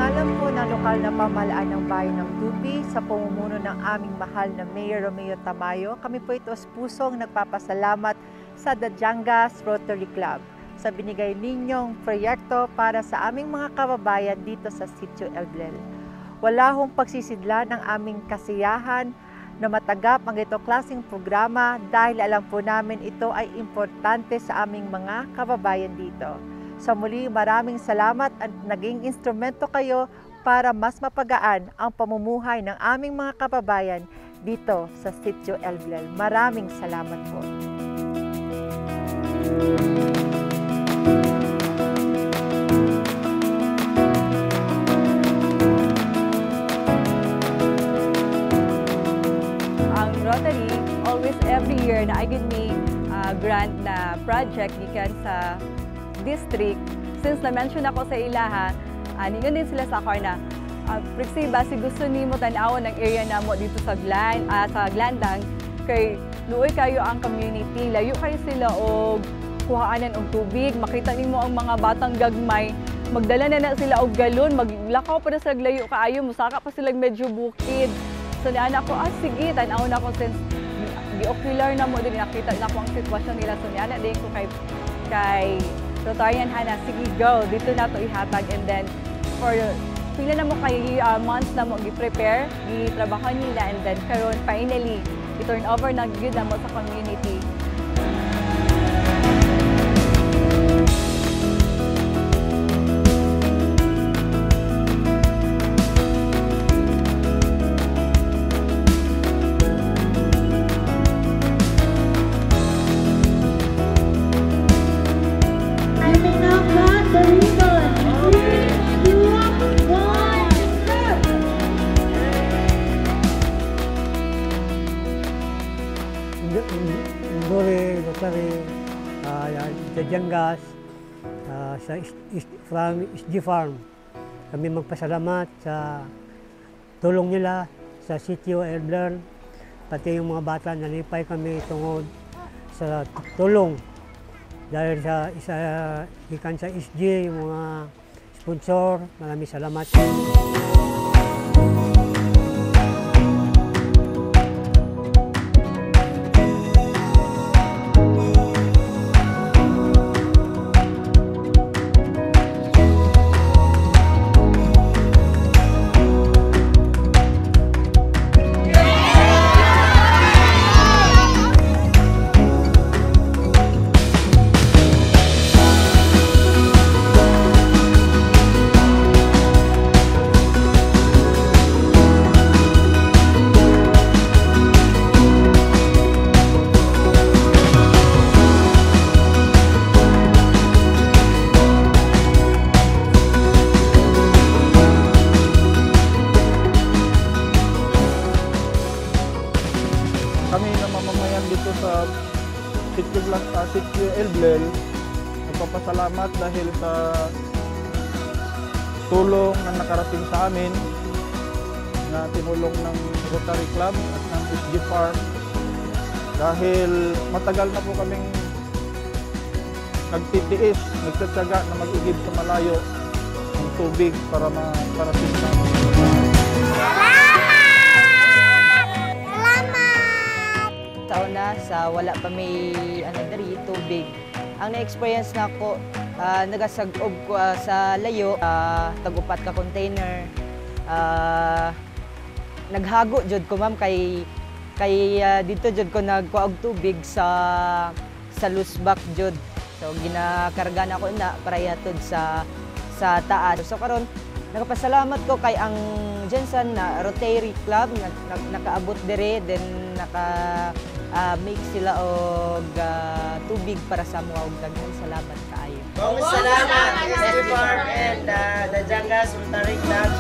ngalan po ng lokal na pamahalaan ng bayan ng Tupi sa pamumuno ng aming mahal na Mayor Romeo Tamayo, kami po ito sa pusong nagpapasalamat sa Dajangas Rotary Club sa binigay ninyong proyekto para sa aming mga kababayan dito sa Sitio Elblel. Wala hong pagsisidla ng aming kasiyahan na matagap ang ito klaseng programa dahil alam po namin ito ay importante sa aming mga kababayan dito. Sa muli, maraming salamat at naging instrumento kayo para mas mapagaan ang pamumuhay ng aming mga kababayan dito sa Sitio Elblel. Maraming salamat po. Ang Rotary, always every year na give me grant na project gikan sa district. Since na-mention ako sa ilaha, ningon din sila sa ako na Prixie, basi gusto ni mo tanawon ang area na mo dito sa Glandang kay luoy kayo ang community, layo kayo sila og kuhaanan og tubig, makita nimo ang mga batang gagmay, magdala na sila og galon, maglakaw pa na sila layo kaayo, musaka pa sila medyo bukid. So niana ko, sige, tanawon ako since di-ocular na mo din, nakita na ko ang sitwasyon nila. So niana din ko kay Rotarian Hana, sige go, dito na to ihatag, and then for pila na mo kay months na mo gi-prepare, gi-trabaho nila, and then karon finally i-turn over na gyud na mo sa community. Rotary, Dajangas, from SG Farm. Kami magpasalamat sa tulong nila sa Sitio Elblel, pati yung mga bata nalipay kami tungod sa tulong dahil sa ikan sa SG, yung mga sponsor. Maraming salamat. Kami na mamamayan dito sa Sitio Elblel, nagpapasalamat dahil sa tulong na nakarating sa amin na tinulong ng Rotary Club at ng SG Farm. Dahil matagal na po kaming nagtitiis, nagtatsaga na mag-igib sa malayo ng tubig para makarating sa amin. Taon na sa wala pa may dari tubig. Ang na-experience na ako, nagasag-ob ko sa layo, tag-upat ka container. Naghago jud ko ma'am kay dito jud ko nagkuha og tubig sa lusbak jud. So ginakarga na ko na para yatod sa taas. So karon nagapasalamat ko kay ang Jensen na Rotary Club nakaabot dire, then make sila og tubig para sa mga og daghan salamat kaayo. Salamat SG Farm and Dajangas Rotary Club.